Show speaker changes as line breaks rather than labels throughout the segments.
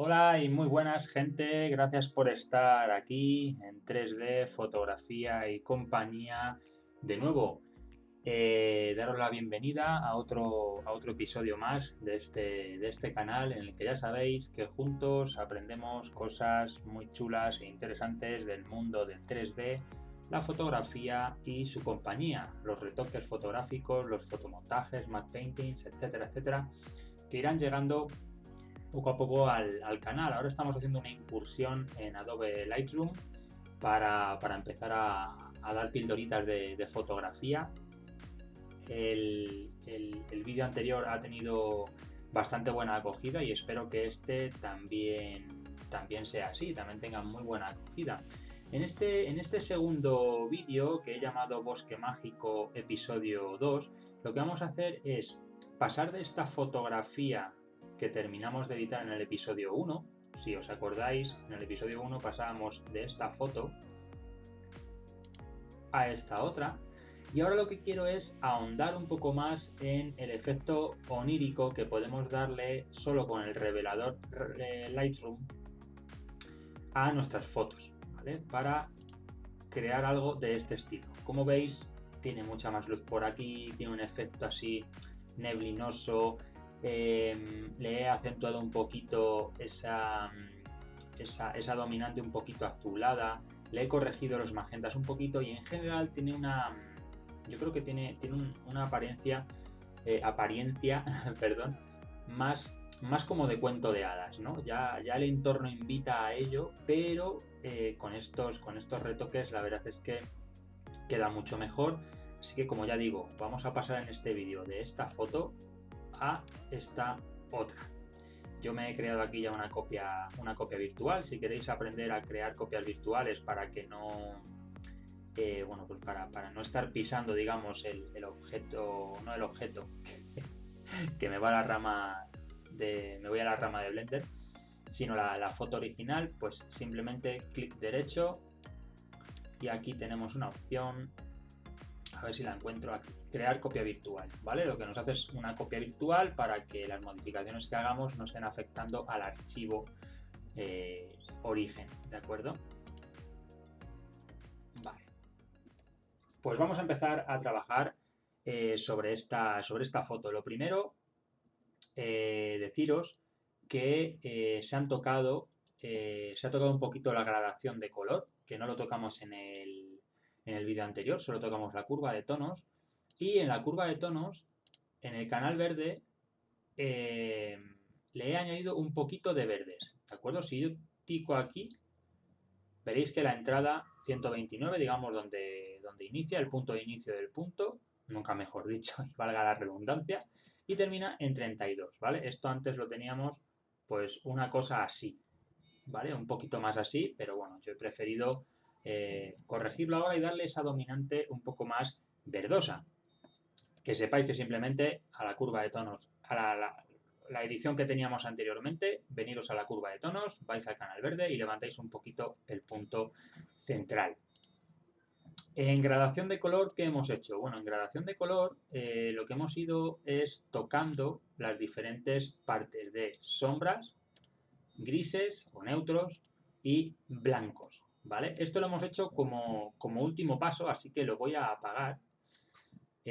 Hola y muy buenas gente, gracias por estar aquí en 3D, fotografía y compañía. De nuevo, daros la bienvenida a otro episodio más de este canal en el que ya sabéis que juntos aprendemos cosas muy chulas e interesantes del mundo del 3D, la fotografía y su compañía, los retoques fotográficos, los fotomontajes, matte paintings, etcétera, etcétera, que irán llegando poco a poco al canal. Ahora estamos haciendo una incursión en Adobe Lightroom para empezar a dar pildoritas de fotografía. El vídeo anterior ha tenido bastante buena acogida y espero que este también sea así, también tenga muy buena acogida. En este segundo vídeo, que he llamado Bosque Mágico Episodio 2, lo que vamos a hacer es pasar de esta fotografía que terminamos de editar en el episodio 1. Si os acordáis, en el episodio 1 pasábamos de esta foto a esta otra. Y ahora lo que quiero es ahondar un poco más en el efecto onírico que podemos darle solo con el revelador Lightroom a nuestras fotos, ¿vale? Para crear algo de este estilo. Como veis, tiene mucha más luz por aquí, tiene un efecto así neblinoso. Le he acentuado un poquito esa dominante un poquito azulada, le he corregido los magentas un poquito y en general tiene yo creo que tiene una apariencia, perdón, más como de cuento de hadas, ¿no? Ya el entorno invita a ello, pero con estos retoques la verdad es que queda mucho mejor. Así que, como ya digo, vamos a pasar en este vídeo de esta foto a esta otra. Yo me he creado aquí ya una copia virtual. Si queréis aprender a crear copias virtuales para que no, bueno, pues para no estar pisando, digamos, el objeto, no el objeto, que me voy a la rama de Blender, sino la foto original, pues simplemente clic derecho y aquí tenemos una opción, a ver si la encuentro aquí, crear copia virtual, ¿vale? Lo que nos hace es una copia virtual para que las modificaciones que hagamos no estén afectando al archivo origen, ¿de acuerdo? Vale, pues vamos a empezar a trabajar sobre esta foto. Lo primero, deciros que se ha tocado un poquito la gradación de color, que no lo tocamos en el vídeo anterior, solo tocamos la curva de tonos. Y en la curva de tonos, en el canal verde, eh, le he añadido un poquito de verdes, ¿de acuerdo? Si yo tico aquí, veréis que la entrada 129, digamos, donde inicia, el punto de inicio del punto, nunca mejor dicho, y valga la redundancia, y termina en 32, ¿vale? Esto antes lo teníamos, pues, una cosa así, ¿vale? Un poquito más así, pero bueno, yo he preferido corregirlo ahora y darle esa dominante un poco más verdosa. Que sepáis que simplemente a la curva de tonos, a la edición que teníamos anteriormente, veniros a la curva de tonos, vais al canal verde y levantáis un poquito el punto central. En gradación de color, ¿qué hemos hecho? Bueno, en gradación de color lo que hemos ido es tocando las diferentes partes de sombras, grises o neutros y blancos, ¿vale? Esto lo hemos hecho como último paso, así que lo voy a apagar.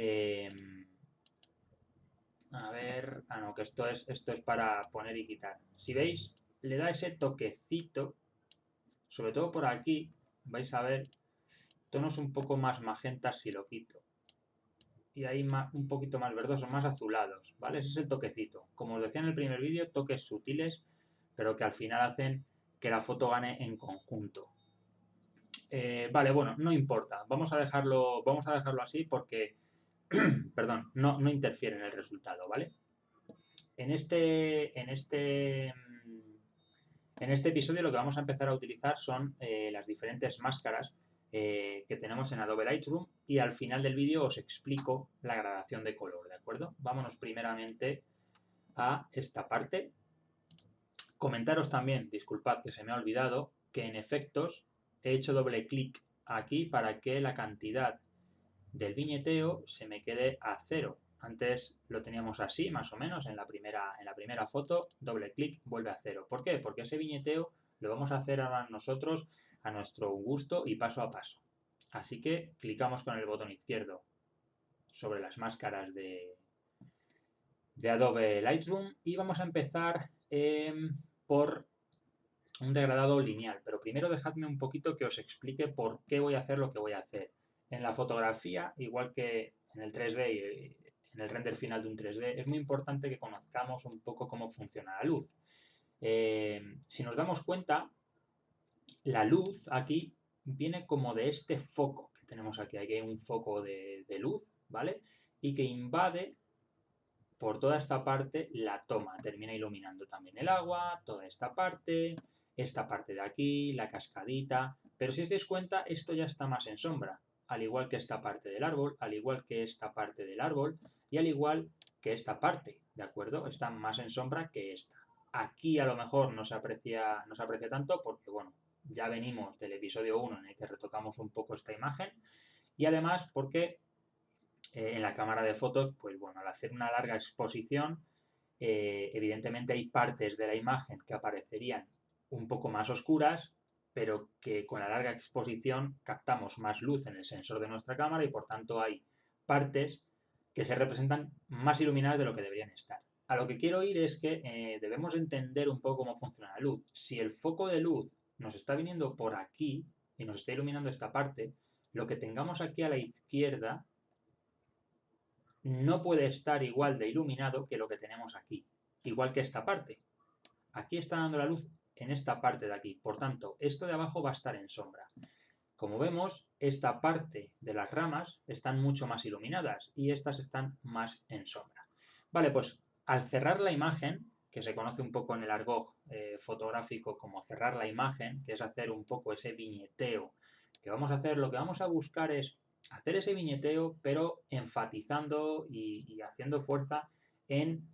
Eh, A ver, no, que esto es para poner y quitar. Si veis, le da ese toquecito, sobre todo por aquí, vais a ver tonos un poco más magentas si lo quito. Y ahí un poquito más verdosos, más azulados, ¿vale? Ese es el toquecito. Como os decía en el primer vídeo, toques sutiles, pero que al final hacen que la foto gane en conjunto. Vale, bueno, no importa. Vamos a dejarlo así porque, perdón, no interfiere en el resultado, ¿vale? En este episodio lo que vamos a empezar a utilizar son las diferentes máscaras que tenemos en Adobe Lightroom y al final del vídeo os explico la gradación de color, ¿de acuerdo? Vámonos primeramente a esta parte. Comentaros también, disculpad que se me ha olvidado, que en efectos he hecho doble clic aquí para que la cantidad del viñeteo se me quede a 0. Antes lo teníamos así, más o menos, en la primera foto, doble clic, vuelve a cero. ¿Por qué? Porque ese viñeteo lo vamos a hacer ahora nosotros a nuestro gusto y paso a paso. Así que clicamos con el botón izquierdo sobre las máscaras de Adobe Lightroom y vamos a empezar por un degradado lineal. Pero primero dejadme un poquito que os explique por qué voy a hacer lo que voy a hacer. En la fotografía, igual que en el 3D y en el render final de un 3D, es muy importante que conozcamos un poco cómo funciona la luz. Si nos damos cuenta, la luz aquí viene como de este foco que tenemos aquí. Aquí hay un foco de luz, ¿vale? Y que invade por toda esta parte la toma. Termina iluminando también el agua, toda esta parte de aquí, la cascadita. Pero si os dais cuenta, esto ya está más en sombra. Al igual que esta parte del árbol, al igual que esta parte del árbol y al igual que esta parte, ¿de acuerdo? Está más en sombra que esta. Aquí a lo mejor no se aprecia tanto porque, bueno, ya venimos del episodio 1 en el que retocamos un poco esta imagen y además porque en la cámara de fotos, pues bueno, al hacer una larga exposición, evidentemente hay partes de la imagen que aparecerían un poco más oscuras, pero que con la larga exposición captamos más luz en el sensor de nuestra cámara y por tanto hay partes que se representan más iluminadas de lo que deberían estar. A lo que quiero ir es que debemos entender un poco cómo funciona la luz. Si el foco de luz nos está viniendo por aquí y nos está iluminando esta parte, lo que tengamos aquí a la izquierda no puede estar igual de iluminado que lo que tenemos aquí, igual que esta parte. Aquí está dando la luz en esta parte de aquí, por tanto, esto de abajo va a estar en sombra. Como vemos, esta parte de las ramas están mucho más iluminadas y estas están más en sombra. Vale, pues al cerrar la imagen, que se conoce un poco en el argot fotográfico como cerrar la imagen, que es hacer un poco ese viñeteo que vamos a hacer, lo que vamos a buscar es hacer ese viñeteo, pero enfatizando y haciendo fuerza en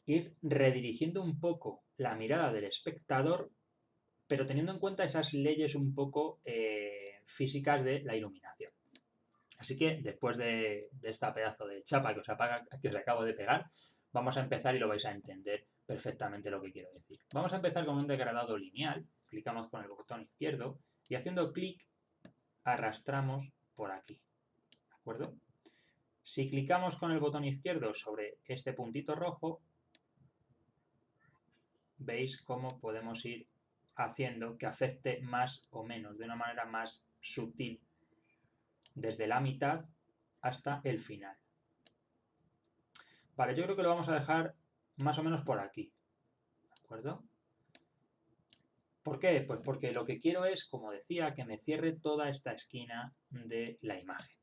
ir redirigiendo un poco la mirada del espectador, pero teniendo en cuenta esas leyes un poco físicas de la iluminación. Así que después de esta pedazo de chapa que os acabo de pegar, vamos a empezar y lo vais a entender perfectamente lo que quiero decir. Vamos a empezar con un degradado lineal, clicamos con el botón izquierdo y haciendo clic arrastramos por aquí, ¿de acuerdo? Si clicamos con el botón izquierdo sobre este puntito rojo, veis cómo podemos ir haciendo que afecte más o menos, de una manera más sutil, desde la mitad hasta el final. Vale, yo creo que lo vamos a dejar más o menos por aquí, ¿de acuerdo? ¿Por qué? Pues porque lo que quiero es, como decía, que me cierre toda esta esquina de la imagen.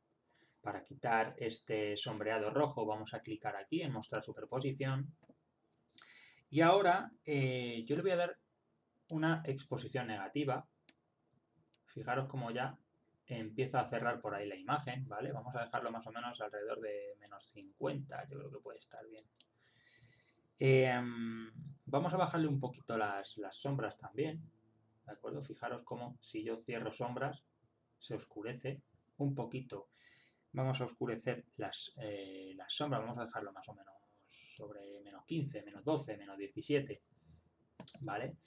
Para quitar este sombreado rojo vamos a clicar aquí en mostrar superposición. Y ahora yo le voy a dar una exposición negativa. Fijaros cómo ya empieza a cerrar por ahí la imagen, ¿vale? Vamos a dejarlo más o menos alrededor de menos 50, yo creo que puede estar bien. Vamos a bajarle un poquito las sombras también, ¿de acuerdo? Fijaros cómo si yo cierro sombras se oscurece un poquito. Vamos a oscurecer las sombras, vamos a dejarlo más o menos sobre menos 15, menos 12, menos 17, ¿vale?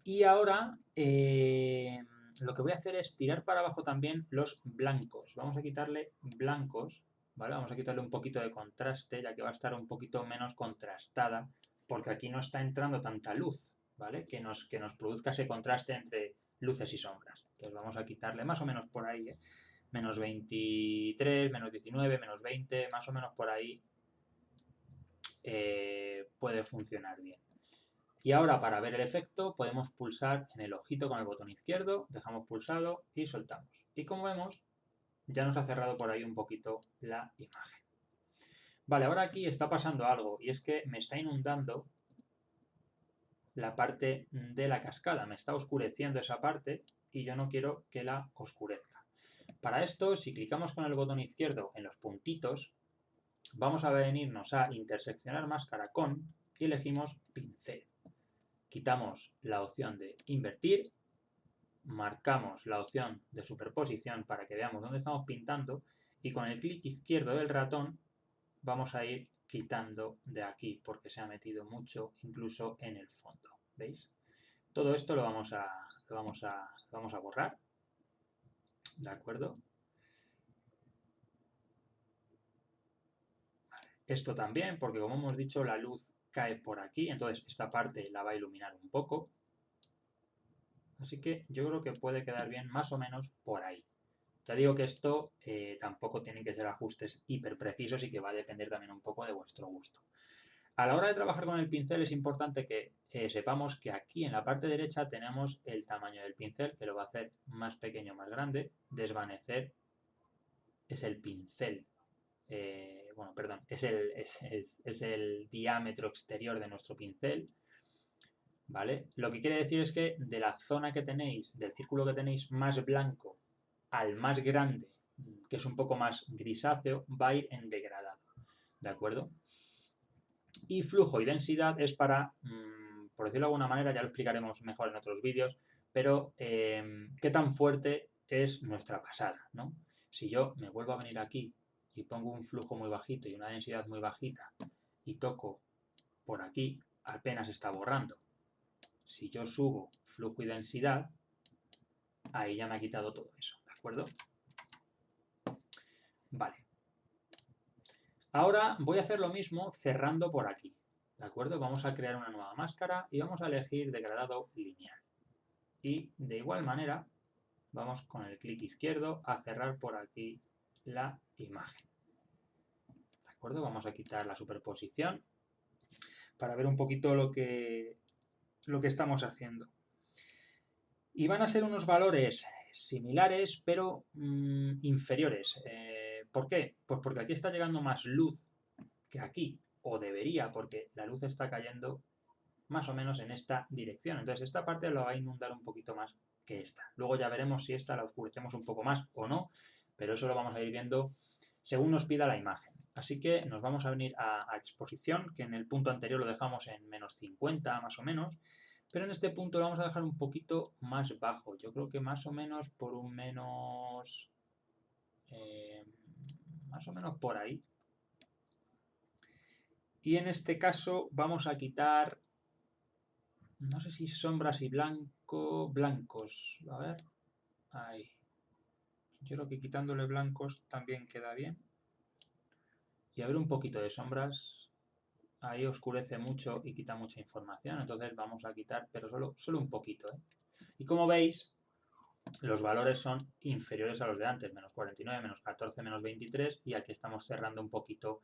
Y ahora lo que voy a hacer es tirar para abajo también los blancos. Vamos a quitarle blancos, ¿vale? Vamos a quitarle un poquito de contraste, ya que va a estar un poquito menos contrastada, porque aquí no está entrando tanta luz, ¿vale? Que nos produzca ese contraste entre luces y sombras. Entonces vamos a quitarle más o menos por ahí, ¿eh? Menos 23, menos 19, menos 20, más o menos por ahí puede funcionar bien. Y ahora para ver el efecto podemos pulsar en el ojito con el botón izquierdo, dejamos pulsado y soltamos. Y como vemos, ya nos ha cerrado por ahí un poquito la imagen. Vale, ahora aquí está pasando algo y es que me está inundando la parte de la cascada, me está oscureciendo esa parte y yo no quiero que la oscurezca. Para esto, si clicamos con el botón izquierdo en los puntitos, vamos a venirnos a interseccionar máscara con y elegimos pincel. Quitamos la opción de invertir, marcamos la opción de superposición para que veamos dónde estamos pintando y con el clic izquierdo del ratón vamos a ir quitando de aquí porque se ha metido mucho incluso en el fondo. ¿Veis? Todo esto lo vamos a borrar. ¿De acuerdo? Vale. Esto también, porque como hemos dicho, la luz cae por aquí, entonces esta parte la va a iluminar un poco. Así que yo creo que puede quedar bien más o menos por ahí. Ya digo que esto tampoco tienen que ser ajustes hiper precisos y que va a depender también un poco de vuestro gusto. A la hora de trabajar con el pincel es importante que sepamos que aquí en la parte derecha tenemos el tamaño del pincel, que lo va a hacer más pequeño o más grande. Desvanecer es el pincel, bueno, perdón, es el diámetro exterior de nuestro pincel, ¿vale? Lo que quiere decir es que de la zona que tenéis, del círculo que tenéis más blanco al más grande, que es un poco más grisáceo, va a ir en degradado, ¿de acuerdo? Y flujo y densidad es para, por decirlo de alguna manera, ya lo explicaremos mejor en otros vídeos, pero qué tan fuerte es nuestra pasada, ¿no? Si yo me vuelvo a venir aquí y pongo un flujo muy bajito y una densidad muy bajita y toco por aquí, apenas está borrando. Si yo subo flujo y densidad, ahí ya me ha quitado todo eso, ¿de acuerdo? Vale. Ahora voy a hacer lo mismo cerrando por aquí, ¿de acuerdo? Vamos a crear una nueva máscara y vamos a elegir degradado lineal. Y de igual manera vamos con el clic izquierdo a cerrar por aquí la imagen. ¿De acuerdo? Vamos a quitar la superposición para ver un poquito lo que estamos haciendo. Y van a ser unos valores similares, pero inferiores. ¿Por qué? Pues porque aquí está llegando más luz que aquí, o debería, porque la luz está cayendo más o menos en esta dirección. Entonces esta parte la va a inundar un poquito más que esta. Luego ya veremos si esta la oscurecemos un poco más o no, pero eso lo vamos a ir viendo según nos pida la imagen. Así que nos vamos a venir a exposición, que en el punto anterior lo dejamos en menos 50 más o menos, pero en este punto lo vamos a dejar un poquito más bajo. Yo creo que más o menos por un menos... más o menos por ahí. Y en este caso vamos a quitar, no sé si sombras y blancos. A ver, ahí. Yo creo que quitándole blancos también queda bien. Y a ver un poquito de sombras. Ahí oscurece mucho y quita mucha información. Entonces vamos a quitar, pero solo un poquito, ¿eh? Y como veis, los valores son inferiores a los de antes. Menos 49, menos 14, menos 23. Y aquí estamos cerrando un poquito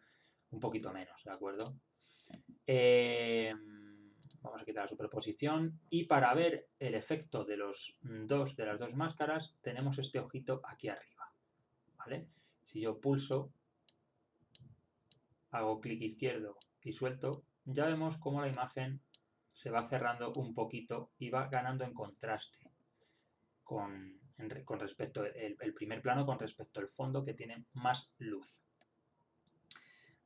menos, ¿de acuerdo? Vamos a quitar la superposición y para ver el efecto de las dos máscaras tenemos este ojito aquí arriba, ¿vale? Si yo pulso, hago clic izquierdo y suelto, ya vemos cómo la imagen se va cerrando un poquito y va ganando en contraste con respecto el primer plano con respecto al fondo, que tiene más luz.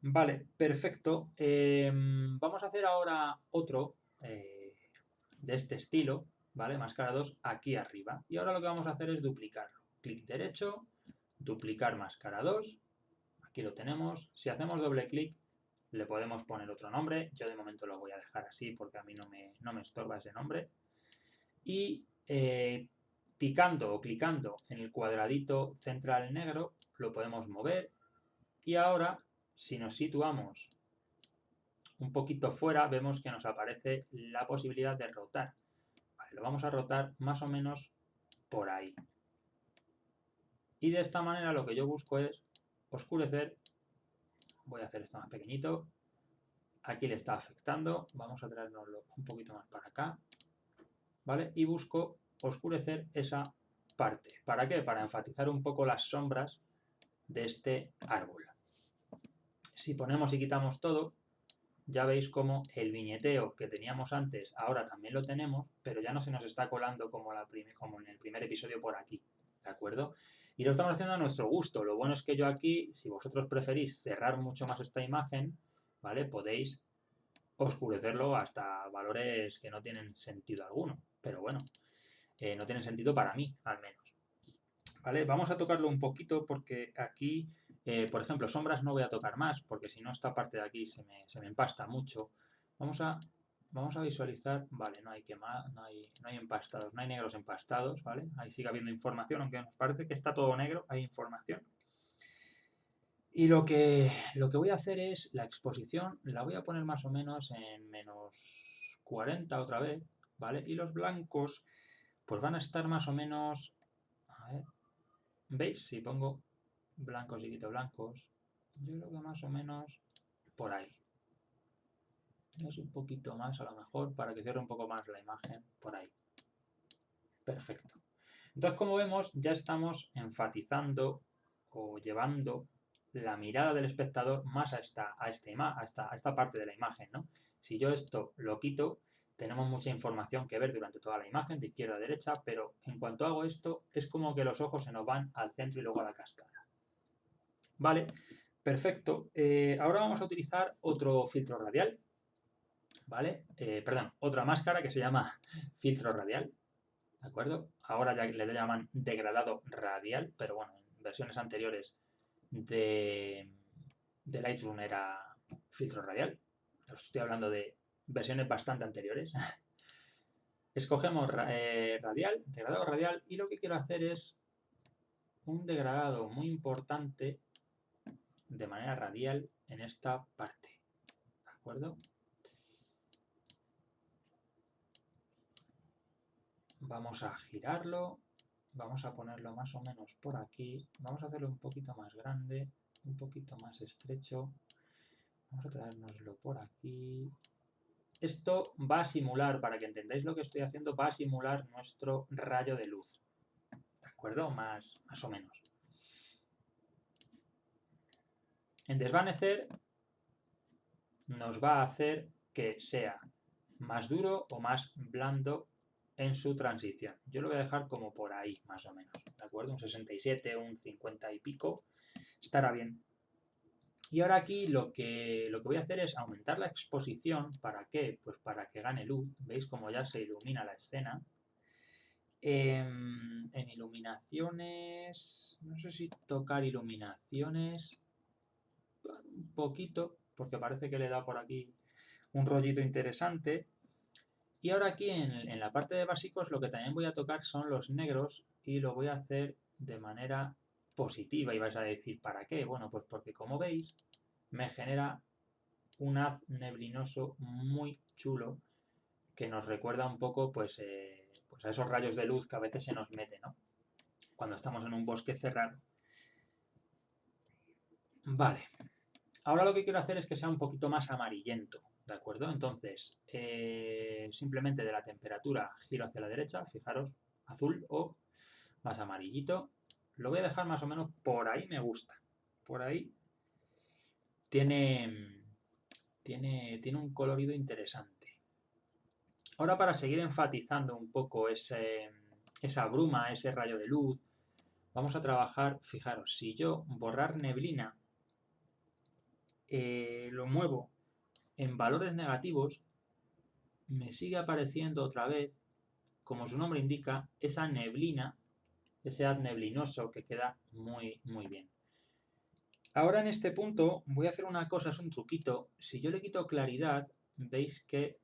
Vale, perfecto. Vamos a hacer ahora otro de este estilo, ¿vale? Máscara 2 aquí arriba. Y ahora lo que vamos a hacer es duplicarlo. Clic derecho, duplicar máscara 2. Aquí lo tenemos. Si hacemos doble clic, le podemos poner otro nombre. Yo de momento lo voy a dejar así porque a mí no me estorba ese nombre. Y ticando o clicando en el cuadradito central negro, lo podemos mover. Y ahora, si nos situamos un poquito fuera, vemos que nos aparece la posibilidad de rotar. Vale, lo vamos a rotar más o menos por ahí. Y de esta manera lo que yo busco es oscurecer. Voy a hacer esto más pequeñito. Aquí le está afectando. Vamos a traernoslo un poquito más para acá. ¿Vale? Y busco oscurecer esa parte. ¿Para qué? Para enfatizar un poco las sombras de este árbol. Si ponemos y quitamos todo, ya veis como el viñeteo que teníamos antes, ahora también lo tenemos, pero ya no se nos está colando como en el primer episodio por aquí, ¿de acuerdo? Y lo estamos haciendo a nuestro gusto. Lo bueno es que yo aquí, si vosotros preferís cerrar mucho más esta imagen, ¿vale? Podéis oscurecerlo hasta valores que no tienen sentido alguno, pero bueno, no tienen sentido para mí, al menos. ¿vale? Vamos a tocarlo un poquito porque aquí, por ejemplo, sombras no voy a tocar más porque si no esta parte de aquí se me empasta mucho. Vamos a visualizar, vale, no hay no hay empastados, no hay negros empastados, ¿vale? Ahí sigue habiendo información, aunque nos parece que está todo negro, hay información. Y lo que voy a hacer es la exposición, la voy a poner más o menos en menos 40 otra vez, ¿vale? Y los blancos, pues van a estar más o menos, a ver, ¿veis? Si pongo blancos y quito blancos, yo creo que más o menos por ahí. Es un poquito más a lo mejor para que cierre un poco más la imagen, por ahí. Perfecto. Entonces, como vemos, ya estamos enfatizando o llevando la mirada del espectador más a esta parte de la imagen, ¿no? Si yo esto lo quito, tenemos mucha información que ver durante toda la imagen, de izquierda a derecha, pero en cuanto hago esto, es como que los ojos se nos van al centro y luego a la cascada. Vale, perfecto. Ahora vamos a utilizar otro filtro radial, ¿vale? Perdón, otra máscara que se llama filtro radial, ¿de acuerdo? Ahora ya le llaman degradado radial, pero bueno, en versiones anteriores de Lightroom era filtro radial. Os estoy hablando de versiones bastante anteriores. Escogemos radial, degradado radial, y lo que quiero hacer es un degradado muy importante de manera radial en esta parte, ¿de acuerdo? Vamos a girarlo, vamos a ponerlo más o menos por aquí, vamos a hacerlo un poquito más grande, un poquito más estrecho, vamos a traérnoslo por aquí. Esto va a simular, para que entendáis lo que estoy haciendo, va a simular nuestro rayo de luz, ¿de acuerdo? Más o menos. En desvanecer nos va a hacer que sea más duro o más blando en su transición. Yo lo voy a dejar como por ahí, más o menos, ¿de acuerdo? Un 67, un 50 y pico, estará bien. Y ahora aquí lo que voy a hacer es aumentar la exposición. ¿Para qué? Pues para que gane luz. ¿Veis cómo ya se ilumina la escena? En iluminaciones, no sé si tocar iluminaciones un poquito, porque parece que le da por aquí un rollito interesante. Y ahora aquí en la parte de básicos lo que también voy a tocar son los negros y lo voy a hacer de manera positiva. Y vais a decir, ¿para qué? Bueno, pues porque como veis me genera un haz neblinoso muy chulo que nos recuerda un poco pues a esos rayos de luz que a veces se nos mete, ¿no? Cuando estamos en un bosque cerrado. Vale. Ahora lo que quiero hacer es que sea un poquito más amarillento, ¿de acuerdo? Entonces, simplemente de la temperatura giro hacia la derecha, fijaros, azul o más amarillito. Lo voy a dejar más o menos por ahí, me gusta. Por ahí tiene un colorido interesante. Ahora para seguir enfatizando un poco esa bruma, ese rayo de luz, vamos a trabajar, fijaros, si yo borrar neblina lo muevo en valores negativos, me sigue apareciendo otra vez, como su nombre indica, esa neblina, ese haz neblinoso que queda muy, muy bien. Ahora en este punto voy a hacer una cosa, es un truquito. Si yo le quito claridad, veis que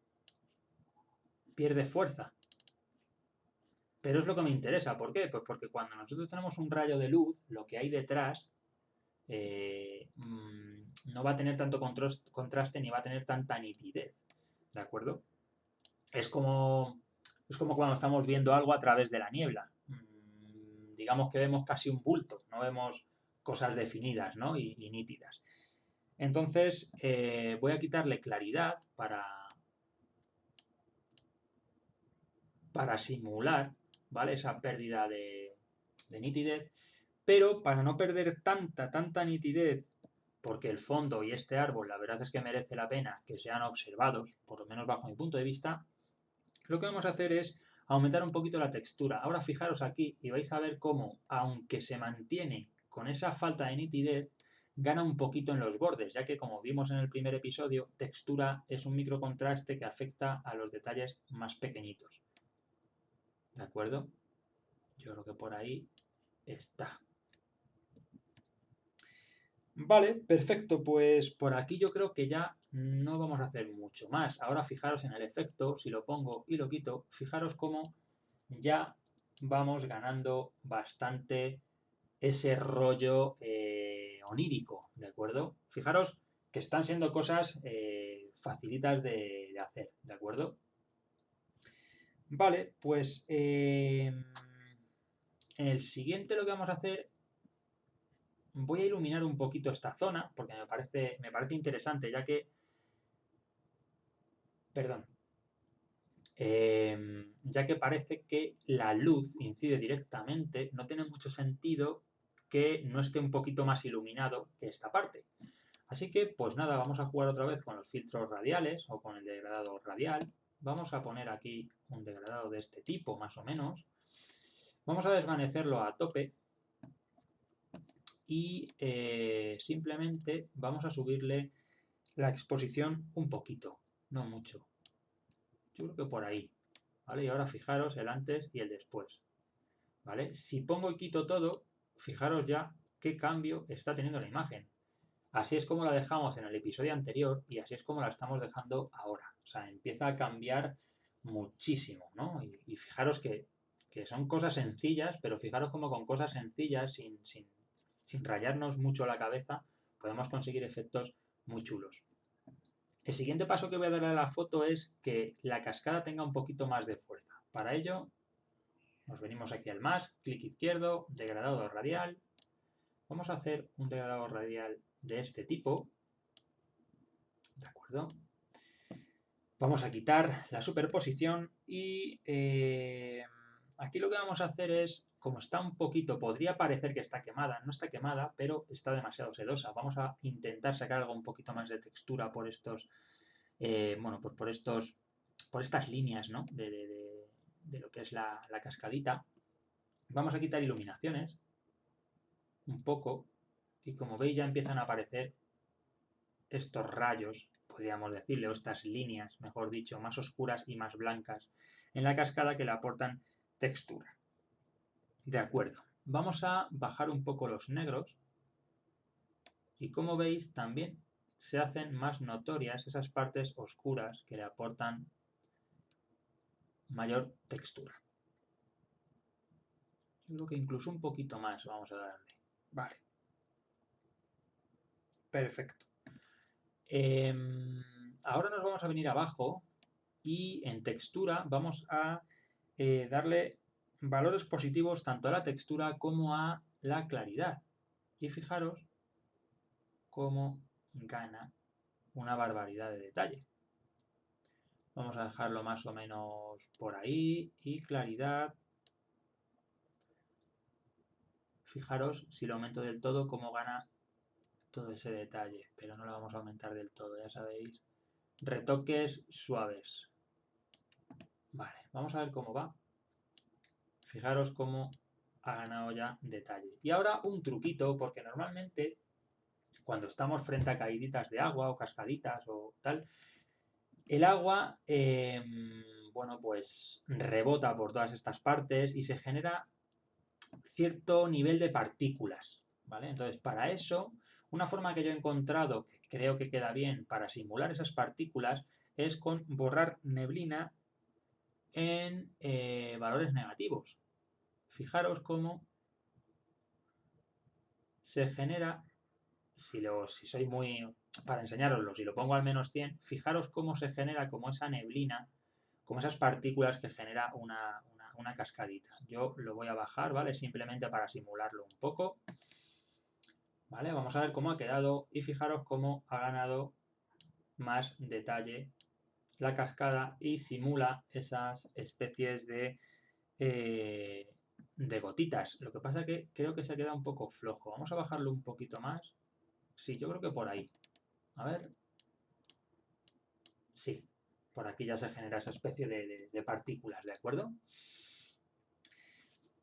pierde fuerza. Pero es lo que me interesa. ¿Por qué? Pues porque cuando nosotros tenemos un rayo de luz, lo que hay detrás no va a tener tanto contraste ni va a tener tanta nitidez. ¿De acuerdo? Es como cuando estamos viendo algo a través de la niebla. Digamos que vemos casi un bulto, no vemos cosas definidas, ¿no? y nítidas. Entonces voy a quitarle claridad para simular, ¿vale? Esa pérdida de nitidez, pero para no perder tanta nitidez, porque el fondo y este árbol la verdad es que merece la pena que sean observados, por lo menos bajo mi punto de vista, lo que vamos a hacer es aumentar un poquito la textura. Ahora fijaros aquí y vais a ver cómo, aunque se mantiene con esa falta de nitidez, gana un poquito en los bordes, ya que como vimos en el primer episodio, textura es un microcontraste que afecta a los detalles más pequeñitos. ¿De acuerdo? Yo creo que por ahí está. Vale, perfecto, pues por aquí yo creo que ya no vamos a hacer mucho más. Ahora fijaros en el efecto, si lo pongo y lo quito, fijaros cómo ya vamos ganando bastante ese rollo onírico, ¿de acuerdo? Fijaros que están siendo cosas facilitas de hacer, ¿de acuerdo? Vale, pues en el siguiente lo que vamos a hacer, voy a iluminar un poquito esta zona, porque me parece interesante, ya que, perdón, ya que parece que la luz incide directamente, no tiene mucho sentido que no esté un poquito más iluminado que esta parte. Así que, pues nada, vamos a jugar otra vez con los filtros radiales o con el degradado radial. Vamos a poner aquí un degradado de este tipo, más o menos. Vamos a desvanecerlo a tope y simplemente vamos a subirle la exposición un poquito, no mucho. Yo creo que por ahí, ¿vale? Y ahora fijaros el antes y el después, ¿vale? Si pongo y quito todo, fijaros ya qué cambio está teniendo la imagen. Así es como la dejamos en el episodio anterior y así es como la estamos dejando ahora. O sea, empieza a cambiar muchísimo, ¿no? Y fijaros que son cosas sencillas, pero fijaros como con cosas sencillas, sin rayarnos mucho la cabeza, podemos conseguir efectos muy chulos. El siguiente paso que voy a dar a la foto es que la cascada tenga un poquito más de fuerza. Para ello, nos venimos aquí al más, clic izquierdo, degradado radial. Vamos a hacer un degradado radial de este tipo, ¿de acuerdo? Vamos a quitar la superposición y aquí lo que vamos a hacer es, como está un poquito, podría parecer que está quemada, no está quemada, pero está demasiado sedosa. Vamos a intentar sacar algo un poquito más de textura por estos, bueno, pues por estas líneas, ¿no? De lo que es la cascadita. Vamos a quitar iluminaciones un poco y como veis ya empiezan a aparecer estos rayos, podríamos decirle, o estas líneas, mejor dicho, más oscuras y más blancas en la cascada que le aportan textura. De acuerdo, vamos a bajar un poco los negros y como veis también se hacen más notorias esas partes oscuras que le aportan mayor textura. Yo creo que incluso un poquito más vamos a darle. Vale. Perfecto. Ahora nos vamos a venir abajo y en textura vamos a darle valores positivos tanto a la textura como a la claridad. Y fijaros cómo gana una barbaridad de detalle. Vamos a dejarlo más o menos por ahí y claridad. Fijaros si lo aumento del todo cómo gana todo ese detalle, pero no lo vamos a aumentar del todo, ya sabéis. Retoques suaves. Vale, vamos a ver cómo va. Fijaros cómo ha ganado ya detalle. Y ahora un truquito, porque normalmente cuando estamos frente a caíditas de agua o cascaditas o tal, el agua, bueno, pues rebota por todas estas partes y se genera cierto nivel de partículas, ¿vale? Entonces, para eso, una forma que yo he encontrado, que creo que queda bien para simular esas partículas, es con borrar neblina en valores negativos. Fijaros cómo se genera, si soy muy, para enseñaroslo, si lo pongo al menos 100, fijaros cómo se genera como esa neblina, como esas partículas que genera una cascadita. Yo lo voy a bajar, ¿vale? Simplemente para simularlo un poco. ¿Vale? Vamos a ver cómo ha quedado y fijaros cómo ha ganado más detalle la cascada y simula esas especies de gotitas. Lo que pasa es que creo que se queda un poco flojo. Vamos a bajarlo un poquito más. Sí, yo creo que por ahí. A ver. Sí, por aquí ya se genera esa especie de partículas, ¿de acuerdo?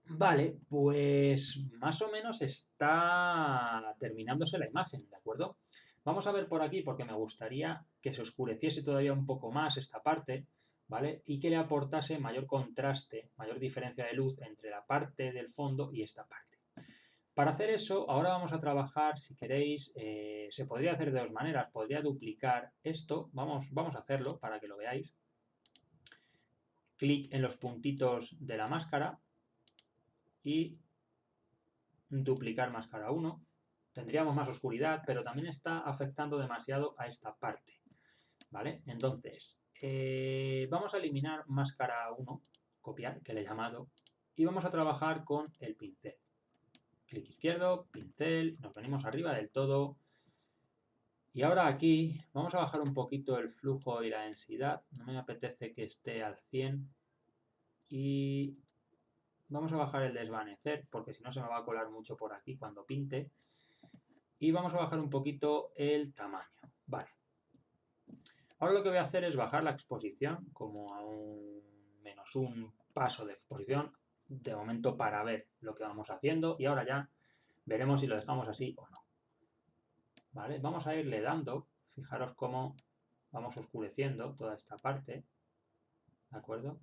Vale, pues más o menos está terminándose la imagen, ¿de acuerdo? Vamos a ver por aquí porque me gustaría que se oscureciese todavía un poco más esta parte, ¿vale? Y que le aportase mayor contraste, mayor diferencia de luz entre la parte del fondo y esta parte. Para hacer eso, ahora vamos a trabajar, si queréis, se podría hacer de dos maneras. Podría duplicar esto, vamos a hacerlo para que lo veáis. Clic en los puntitos de la máscara y duplicar máscara 1. Tendríamos más oscuridad, pero también está afectando demasiado a esta parte, ¿vale? Entonces, vamos a eliminar máscara 1, copiar, que le he llamado, y vamos a trabajar con el pincel. Clic izquierdo, pincel, nos venimos arriba del todo. Y ahora aquí vamos a bajar un poquito el flujo y la densidad. No me apetece que esté al 100. Y vamos a bajar el desvanecer, porque si no se me va a colar mucho por aquí cuando pinte. Y vamos a bajar un poquito el tamaño. Vale. Ahora lo que voy a hacer es bajar la exposición, como a un -1 paso de exposición, de momento para ver lo que vamos haciendo. Y ahora ya veremos si lo dejamos así o no. ¿Vale? Vamos a irle dando, fijaros cómo vamos oscureciendo toda esta parte, ¿de acuerdo?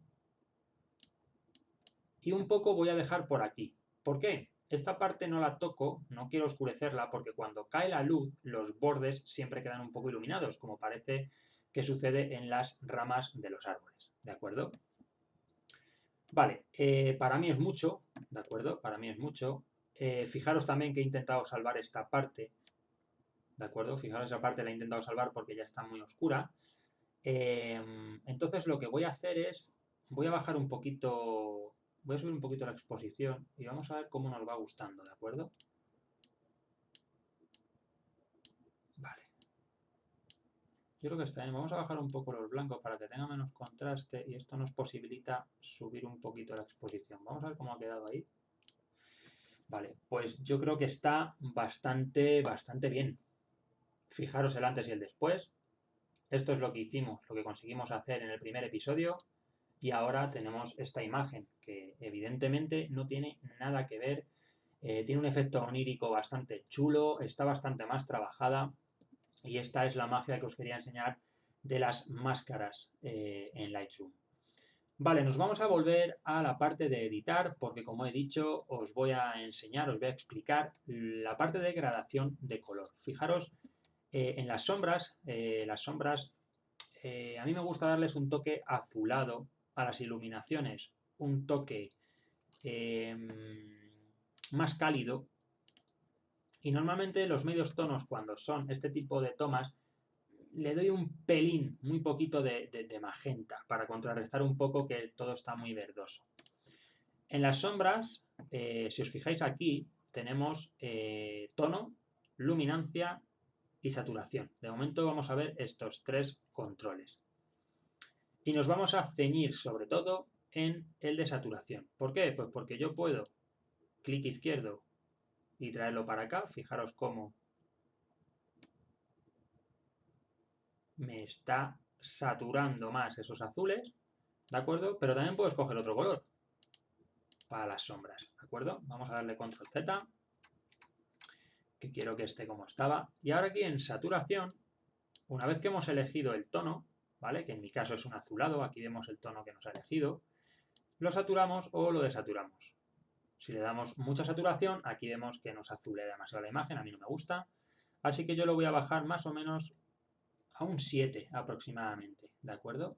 Y un poco voy a dejar por aquí. ¿Por qué? Esta parte no la toco, no quiero oscurecerla, porque cuando cae la luz, los bordes siempre quedan un poco iluminados, como parece que sucede en las ramas de los árboles, ¿de acuerdo? Vale, para mí es mucho, ¿de acuerdo? Para mí es mucho. Fijaros también que he intentado salvar esta parte, ¿de acuerdo? Fijaros, esa parte la he intentado salvar porque ya está muy oscura. Entonces lo que voy a hacer es, voy a bajar un poquito, voy a subir un poquito la exposición y vamos a ver cómo nos va gustando, ¿de acuerdo? Vale. Yo creo que está bien. Vamos a bajar un poco los blancos para que tenga menos contraste y esto nos posibilita subir un poquito la exposición. Vamos a ver cómo ha quedado ahí. Vale, pues yo creo que está bastante bien. Fijaros el antes y el después. Esto es lo que hicimos, lo que conseguimos hacer en el primer episodio. Y ahora tenemos esta imagen que evidentemente no tiene nada que ver. Tiene un efecto onírico bastante chulo, está bastante más trabajada. Y esta es la magia que os quería enseñar de las máscaras en Lightroom. Vale, nos vamos a volver a la parte de editar porque, como he dicho, os voy a enseñar, os voy a explicar la parte de gradación de color. Fijaros, en las sombras, a mí me gusta darles un toque azulado a las iluminaciones, un toque más cálido. Y normalmente los medios tonos, cuando son este tipo de tomas, le doy un pelín, muy poquito de magenta, para contrarrestar un poco que todo está muy verdoso. En las sombras, si os fijáis aquí, tenemos tono, luminancia y saturación. De momento vamos a ver estos tres controles. Y nos vamos a ceñir sobre todo en el de saturación. ¿Por qué? Pues porque yo puedo clic izquierdo y traerlo para acá. Fijaros cómo me está saturando más esos azules, ¿de acuerdo? Pero también puedo escoger otro color para las sombras, ¿de acuerdo? Vamos a darle control Z, que quiero que esté como estaba. Y ahora aquí en saturación, una vez que hemos elegido el tono, ¿vale? Que en mi caso es un azulado, aquí vemos el tono que nos ha elegido, lo saturamos o lo desaturamos. Si le damos mucha saturación, aquí vemos que nos azulea demasiado la imagen, a mí no me gusta. Así que yo lo voy a bajar más o menos a un 7 aproximadamente, ¿de acuerdo?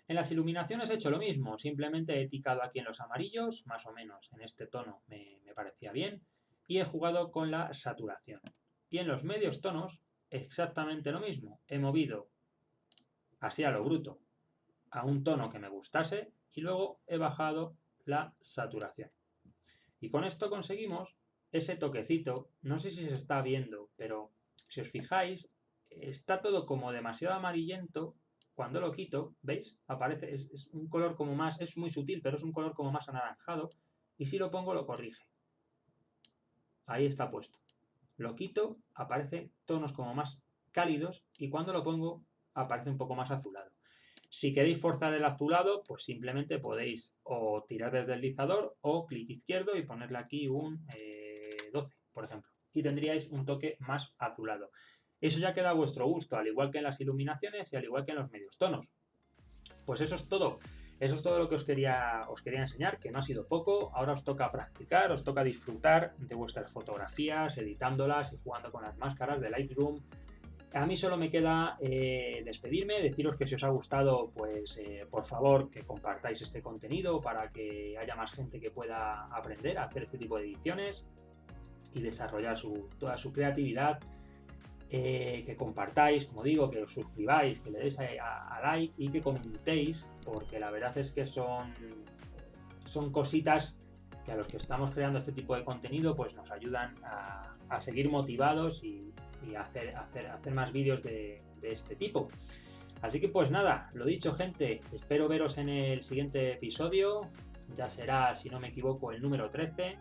En las iluminaciones he hecho lo mismo, simplemente he ticado aquí en los amarillos, más o menos en este tono me parecía bien, y he jugado con la saturación. Y en los medios tonos, exactamente lo mismo, he movido así a lo bruto a un tono que me gustase y luego he bajado la saturación. Y con esto conseguimos ese toquecito, no sé si se está viendo, pero si os fijáis, está todo como demasiado amarillento. Cuando lo quito, ¿veis? Aparece, es un color como más, es muy sutil, pero es un color como más anaranjado. Y si lo pongo, lo corrige. Ahí está puesto. Lo quito, aparecen tonos como más cálidos y cuando lo pongo, aparece un poco más azulado. Si queréis forzar el azulado, pues simplemente podéis o tirar desde el deslizador o clic izquierdo y ponerle aquí un 12, por ejemplo. Y tendríais un toque más azulado. Eso ya queda a vuestro gusto, al igual que en las iluminaciones y al igual que en los medios tonos. Pues eso es todo. Eso es todo lo que os quería enseñar, que no ha sido poco. Ahora os toca practicar, os toca disfrutar de vuestras fotografías, editándolas y jugando con las máscaras de Lightroom. A mí solo me queda despedirme, deciros que si os ha gustado, pues por favor que compartáis este contenido para que haya más gente que pueda aprender a hacer este tipo de ediciones y desarrollar toda su creatividad. Que compartáis, como digo, que os suscribáis, que le deis a like y que comentéis, porque la verdad es que son cositas que a los que estamos creando este tipo de contenido pues nos ayudan a seguir motivados y hacer más vídeos de este tipo. Así que pues nada, lo dicho, gente, espero veros en el siguiente episodio, ya será, si no me equivoco, el número 13.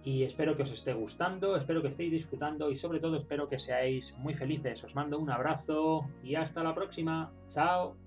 Y espero que os esté gustando, espero que estéis disfrutando y sobre todo espero que seáis muy felices. Os mando un abrazo y hasta la próxima. Chao.